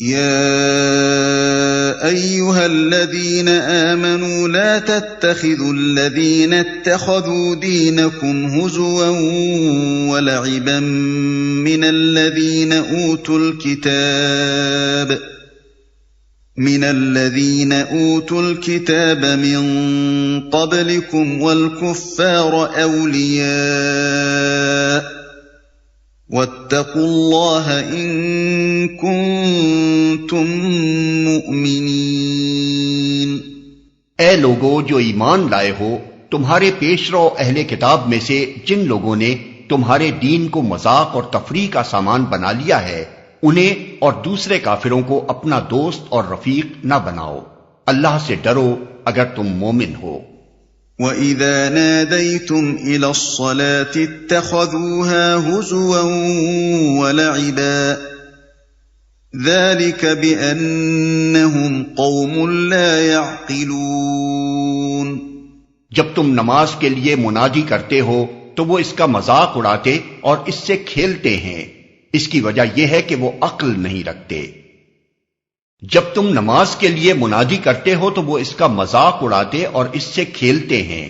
يا أيها الذين آمنوا لا تتخذوا الذين اتخذوا دينكم هزوا ولعبا من الذين أوتوا الكتاب من قبلكم والكفار أولياء واتقوا الله إن كنتم مؤمنين۔ اے لوگو جو ایمان لائے ہو، تمہارے پیشرو اہل کتاب میں سے جن لوگوں نے تمہارے دین کو مذاق اور تفریح کا سامان بنا لیا ہے، انہیں اور دوسرے کافروں کو اپنا دوست اور رفیق نہ بناؤ۔ اللہ سے ڈرو اگر تم مومن ہو۔ وَإِذَا نَادَيْتُمْ إِلَى الصَّلَاةِ اتَّخَذُوهَا هُزُوًا وَلَعِبًا ذَلِكَ بِأَنَّهُمْ قَوْمٌ لَا يَعْقِلُونَ۔ جب تم نماز کے لیے منادی کرتے ہو تو وہ اس کا مذاق اڑاتے اور اس سے کھیلتے ہیں، اس کی وجہ یہ ہے کہ وہ عقل نہیں رکھتے۔ جب تم نماز کے لیے منادی کرتے ہو تو وہ اس کا مذاق اڑاتے اور اس سے کھیلتے ہیں،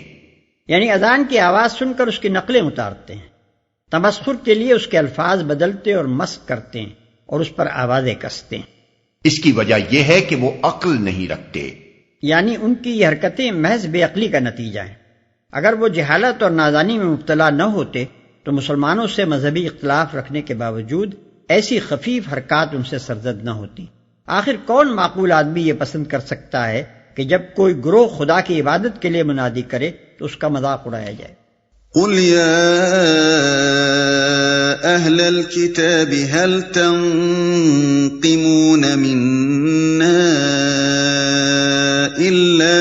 یعنی اذان کی آواز سن کر اس کی نقلیں اتارتے ہیں، تمسخر کے لیے اس کے الفاظ بدلتے اور مسخ کرتے ہیں اور اس پر آوازیں کستے ہیں۔ اس کی وجہ یہ ہے کہ وہ عقل نہیں رکھتے، یعنی ان کی یہ حرکتیں محض بے عقلی کا نتیجہ ہیں۔ اگر وہ جہالت اور نادانی میں مبتلا نہ ہوتے تو مسلمانوں سے مذہبی اختلاف رکھنے کے باوجود ایسی خفیف حرکات ان سے سرزد نہ ہوتی۔ آخر کون معقول آدمی یہ پسند کر سکتا ہے کہ جب کوئی گروہ خدا کی عبادت کے لیے منادی کرے تو اس کا مذاق اڑایا جائے؟ قل يا أهل الكتاب هل تنقمون منا إلا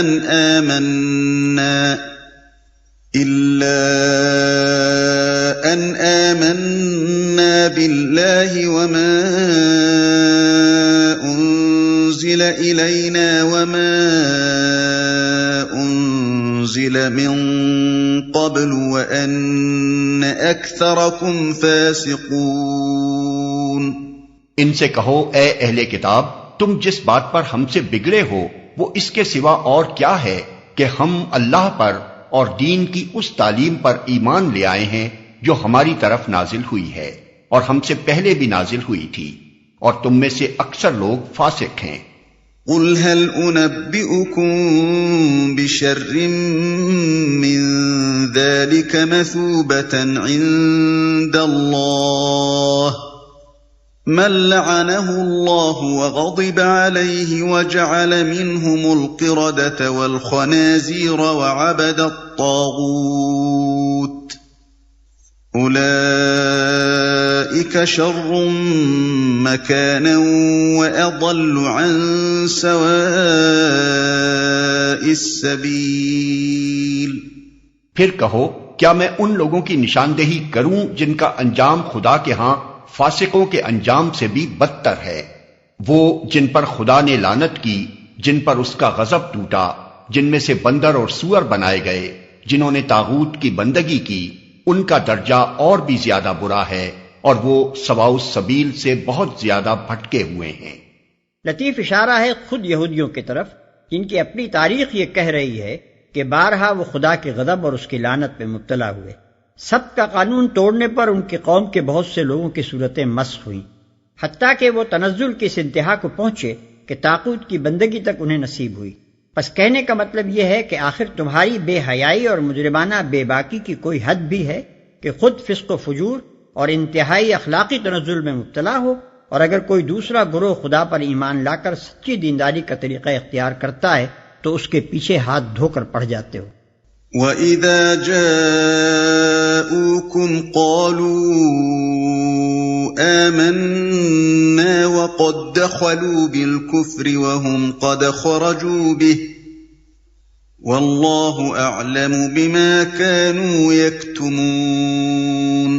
أن آمنا بالله وما أنزل إلينا وما أنزل من قبل وأن أكثركم فاسقون۔ ان سے کہو اے اہل کتاب، تم جس بات پر ہم سے بگڑے ہو وہ اس کے سوا اور کیا ہے کہ ہم اللہ پر اور دین کی اس تعلیم پر ایمان لے آئے ہیں جو ہماری طرف نازل ہوئی ہے اور ہم سے پہلے بھی نازل ہوئی تھی، اور تم میں سے اکثر لوگ فاسق ہیں۔ قل هل أنبئكم بشر من ذلك مثوبة عند الله من لعنه الله وغضب عليه وجعل منهم القردة والخنازير وعبد الطاغوت أولئك شر مكانا وأضل عن سواء السبيل۔ پھر کہو کیا میں ان لوگوں کی نشاندہی کروں جن کا انجام خدا کے ہاں فاسقوں کے انجام سے بھی بدتر ہے؟ وہ جن پر خدا نے لعنت کی، جن پر اس کا غضب ٹوٹا، جن میں سے بندر اور سور بنائے گئے، جنہوں نے طاغوت کی بندگی کی، ان کا درجہ اور بھی زیادہ برا ہے اور وہ سواء السبیل سے بہت زیادہ بھٹکے ہوئے ہیں۔ لطیف اشارہ ہے خود یہودیوں کی طرف، جن کی اپنی تاریخ یہ کہہ رہی ہے کہ بارہا وہ خدا کے غضب اور اس کی لعنت میں مبتلا ہوئے۔ سب کا قانون توڑنے پر ان کی قوم کے بہت سے لوگوں کی صورتیں مسخ ہوئیں، حتیٰ کہ وہ تنزل کی اس انتہا کو پہنچے کہ طاغوت کی بندگی تک انہیں نصیب ہوئی۔ بس کہنے کا مطلب یہ ہے کہ آخر تمہاری بے حیائی اور مجرمانہ بے باکی کی کوئی حد بھی ہے کہ خود فسق و فجور اور انتہائی اخلاقی تنزل میں مبتلا ہو، اور اگر کوئی دوسرا گروہ خدا پر ایمان لا کر سچی دینداری کا طریقہ اختیار کرتا ہے تو اس کے پیچھے ہاتھ دھو کر پڑ جاتے ہو۔ وَإِذَا جَاءُوكُمْ قَالُوا آمَنَّا وَقَدْ دَخَلُوا بِالْكُفْرِ وَهُمْ قَدْ خَرَجُوا بِهِ وَاللَّهُ أَعْلَمُ بِمَا كَانُوا يَكْتُمُونَ۔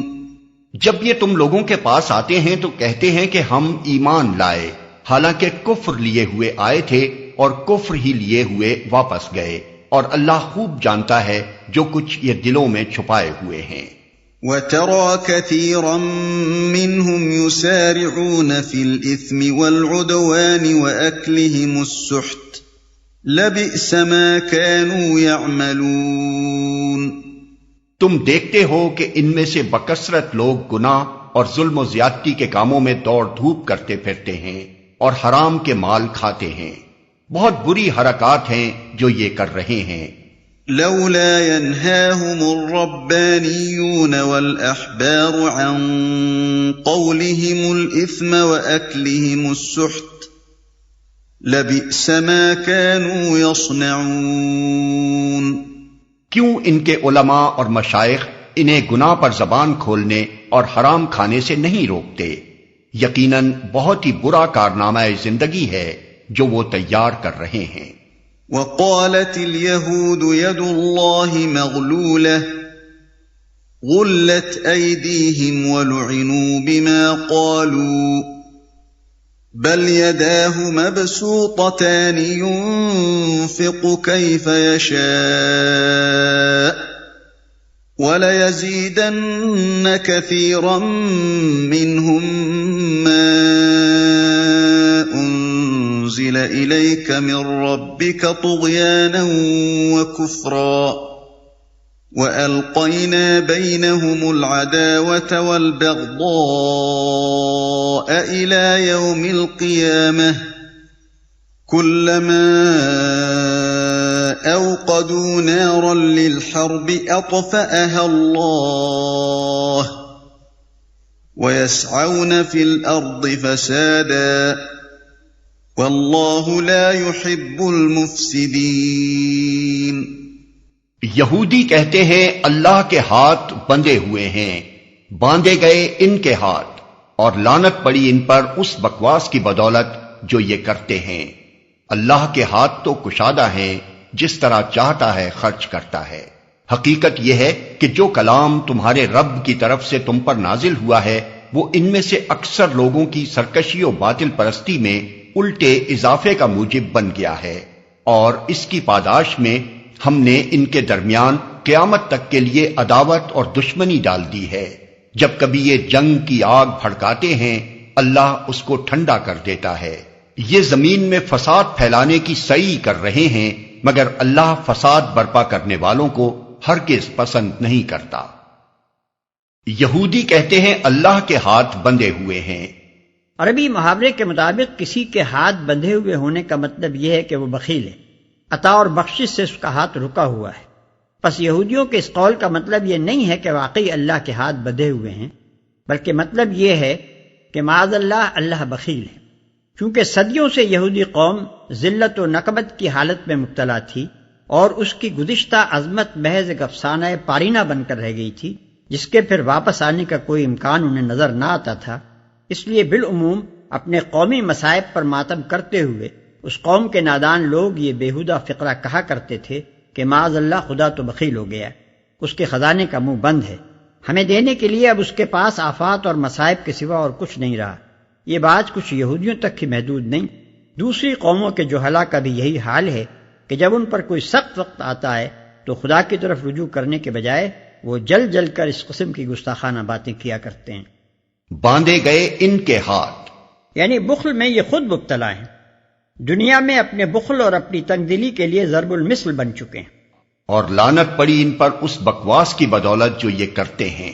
جب یہ تم لوگوں کے پاس آتے ہیں تو کہتے ہیں کہ ہم ایمان لائے، حالانکہ کفر لیے ہوئے آئے تھے اور کفر ہی لیے ہوئے واپس گئے، اور اللہ خوب جانتا ہے جو کچھ یہ دلوں میں چھپائے ہوئے ہیں۔ وترى كثيرا منهم يسارعون في الإثم والعدوان وأكلهم السحت لبئس ما كانوا يعملون۔ تم دیکھتے ہو کہ ان میں سے بکثرت لوگ گناہ اور ظلم و زیادتی کے کاموں میں دوڑ دھوپ کرتے پھرتے ہیں اور حرام کے مال کھاتے ہیں، بہت بری حرکات ہیں جو یہ کر رہے ہیں۔ لولا ينهاهم الربانيون والأحبار عن قولهم الإثم وأكلهم السحت لبئس ما كانوا يصنعون۔ کیوں ان کے علماء اور مشائخ انہیں گناہ پر زبان کھولنے اور حرام کھانے سے نہیں روکتے؟ یقیناً بہت ہی برا کارنامہ زندگی ہے جو وہ تیار کر رہے ہیں۔ وقالت اليهود يد الله مغلولة غلت أيديهم ولعنوا بما قالوا بل يداه مبسوطتان ينفق كيف يشاء وليزيدن كثيرا منهم ما أنزل إليك من ربك طغيانا وكفرا وألقينا بينهم العداوة والبغضاء إلى يوم القيامة كلما أوقدوا نارا للحرب أطفأها الله ويسعون في الأرض فسادا واللہ لا يحب المفسدین۔ یہودی کہتے ہیں اللہ کے ہاتھ بندھے ہوئے ہیں، باندھے گئے ان کے ہاتھ، اور لعنت پڑی ان پر اس بکواس کی بدولت جو یہ کرتے ہیں۔ اللہ کے ہاتھ تو کشادہ ہیں، جس طرح چاہتا ہے خرچ کرتا ہے۔ حقیقت یہ ہے کہ جو کلام تمہارے رب کی طرف سے تم پر نازل ہوا ہے وہ ان میں سے اکثر لوگوں کی سرکشی و باطل پرستی میں الٹے اضافے کا موجب بن گیا ہے، اور اس کی پاداش میں ہم نے ان کے درمیان قیامت تک کے لیے عداوت اور دشمنی ڈال دی ہے۔ جب کبھی یہ جنگ کی آگ بھڑکاتے ہیں اللہ اس کو ٹھنڈا کر دیتا ہے۔ یہ زمین میں فساد پھیلانے کی سعی کر رہے ہیں، مگر اللہ فساد برپا کرنے والوں کو ہرگز پسند نہیں کرتا۔ یہودی کہتے ہیں اللہ کے ہاتھ بندھے ہوئے ہیں۔ عربی محاورے کے مطابق کسی کے ہاتھ بندھے ہوئے ہونے کا مطلب یہ ہے کہ وہ بخیل ہے، عطا اور بخشش سے اس کا ہاتھ رکا ہوا ہے۔ پس یہودیوں کے اس قول کا مطلب یہ نہیں ہے کہ واقعی اللہ کے ہاتھ بندھے ہوئے ہیں، بلکہ مطلب یہ ہے کہ معاذ اللہ اللہ بخیل ہے۔ چونکہ صدیوں سے یہودی قوم ذلت و نکبت کی حالت میں مبتلا تھی اور اس کی گزشتہ عظمت محض ایک افسانہ پارینہ بن کر رہ گئی تھی، جس کے پھر واپس آنے کا کوئی امکان انہیں نظر نہ آتا تھا، اس لیے بالعموم اپنے قومی مصائب پر ماتم کرتے ہوئے اس قوم کے نادان لوگ یہ بیہودہ فقرہ کہا کرتے تھے کہ معاذ اللہ خدا تو بخیل ہو گیا، اس کے خزانے کا منہ بند ہے، ہمیں دینے کے لیے اب اس کے پاس آفات اور مصائب کے سوا اور کچھ نہیں رہا۔ یہ بات کچھ یہودیوں تک ہی محدود نہیں، دوسری قوموں کے جہلاء کا بھی یہی حال ہے کہ جب ان پر کوئی سخت وقت آتا ہے تو خدا کی طرف رجوع کرنے کے بجائے وہ جل جل کر اس قسم کی گستاخانہ باتیں کیا کرتے ہیں۔ باندھے گئے ان کے ہاتھ، یعنی بخل میں یہ خود مبتلا ہیں، دنیا میں اپنے بخل اور اپنی تنگ دلی کے لیے ضرب المثل بن چکے ہیں، اور لعنت پڑی ان پر اس بکواس کی بدولت جو یہ کرتے ہیں۔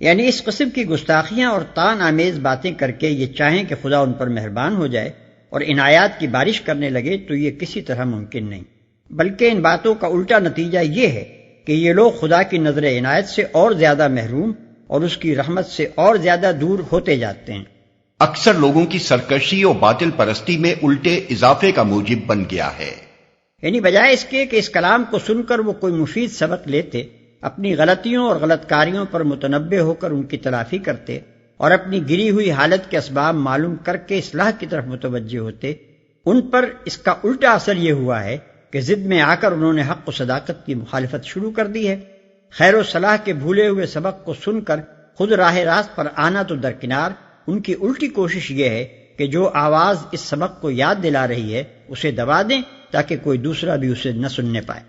یعنی اس قسم کی گستاخیاں اور طعن آمیز باتیں کر کے یہ چاہیں کہ خدا ان پر مہربان ہو جائے اور عنایات کی بارش کرنے لگے تو یہ کسی طرح ممکن نہیں، بلکہ ان باتوں کا الٹا نتیجہ یہ ہے کہ یہ لوگ خدا کی نظر عنایت سے اور زیادہ محروم اور اس کی رحمت سے اور زیادہ دور ہوتے جاتے ہیں۔ اکثر لوگوں کی سرکشی اور باطل پرستی میں الٹے اضافے کا موجب بن گیا ہے۔ یعنی بجائے اس کے کہ اس کلام کو سن کر وہ کوئی مفید سبق لیتے، اپنی غلطیوں اور غلط کاریوں پر متنبہ ہو کر ان کی تلافی کرتے اور اپنی گری ہوئی حالت کے اسباب معلوم کر کے اصلاح کی طرف متوجہ ہوتے، ان پر اس کا الٹا اثر یہ ہوا ہے کہ ضد میں آ کر انہوں نے حق و صداقت کی مخالفت شروع کر دی ہے۔ خیر و صلاح کے بھولے ہوئے سبق کو سن کر خود راہ راست پر آنا تو درکنار، ان کی الٹی کوشش یہ ہے کہ جو آواز اس سبق کو یاد دلا رہی ہے اسے دبا دیں تاکہ کوئی دوسرا بھی اسے نہ سننے پائے۔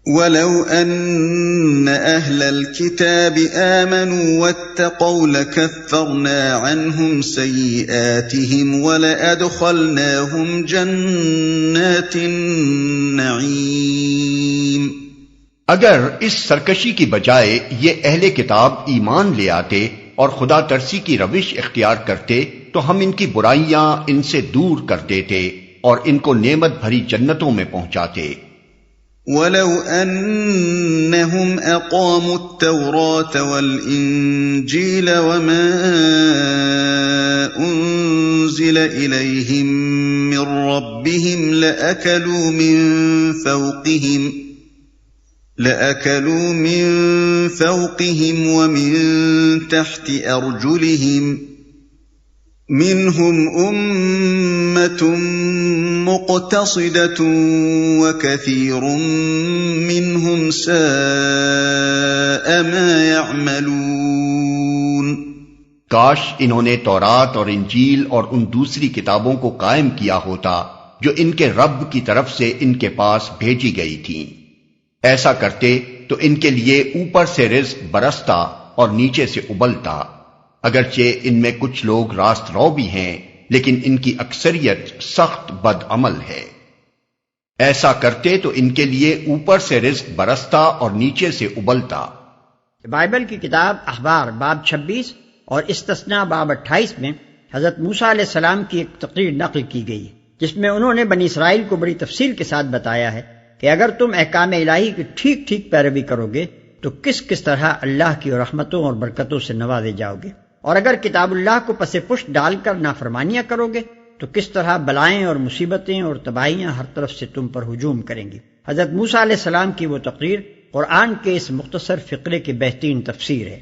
وَلَوْ أَنَّ أَهْلَ الْكِتَابِ آمَنُوا وَاتَّقَوْا لَكَفَّرْنَا عَنْهُمْ سَيِّئَاتِهِمْ وَلَأَدْخَلْنَاهُمْ جَنَّاتِ النَّعِيمِ۔ اگر اس سرکشی کی بجائے یہ اہل کتاب ایمان لے آتے اور خدا ترسی کی روش اختیار کرتے تو ہم ان کی برائیاں ان سے دور کر دیتے اور ان کو نعمت بھری جنتوں میں پہنچاتے۔ وَلَوْ أَنَّهُمْ أَقَامُوا التَّوْرَاةَ وَالْإِنْجِيلَ وَمَا أُنْزِلَ إِلَيْهِمْ مِنْ رَبِّهِمْ لَأَكَلُوا مِنْ فَوْقِهِمْ وَمِنْ تَحْتِ أَرْجُلِهِمْ مِنْهُمْ أُمَّةٌ مُقْتَصِدَةٌ وَكَثِيرٌ مِّنْهُمْ سَاءَ مَا يَعْمَلُونَ۔ کاش انہوں نے تورات اور انجیل اور ان دوسری کتابوں کو قائم کیا ہوتا جو ان کے رب کی طرف سے ان کے پاس بھیجی گئی تھیں۔ ایسا کرتے تو ان کے لیے اوپر سے رزق برستا اور نیچے سے ابلتا، اگرچہ ان میں کچھ لوگ راست رو بھی ہیں لیکن ان کی اکثریت سخت بد عمل ہے۔ ایسا کرتے تو ان کے لیے اوپر سے رزق برستا اور نیچے سے ابلتا۔ بائبل کی کتاب اخبار باب 26 اور استثناء باب 28 میں حضرت موسیٰ علیہ السلام کی ایک تقریر نقل کی گئی جس میں انہوں نے بنی اسرائیل کو بڑی تفصیل کے ساتھ بتایا ہے کہ اگر تم احکام الہی کی ٹھیک ٹھیک پیروی کرو گے تو کس کس طرح اللہ کی رحمتوں اور برکتوں سے نوازے جاؤ گے، اور اگر کتاب اللہ کو پس پشت ڈال کر نافرمانیاں کرو گے تو کس طرح بلائیں اور مصیبتیں اور تباہیاں ہر طرف سے تم پر ہجوم کریں گی۔ حضرت موسیٰ علیہ السلام کی وہ تقریر قرآن کے اس مختصر فقرے کی بہترین تفسیر ہے۔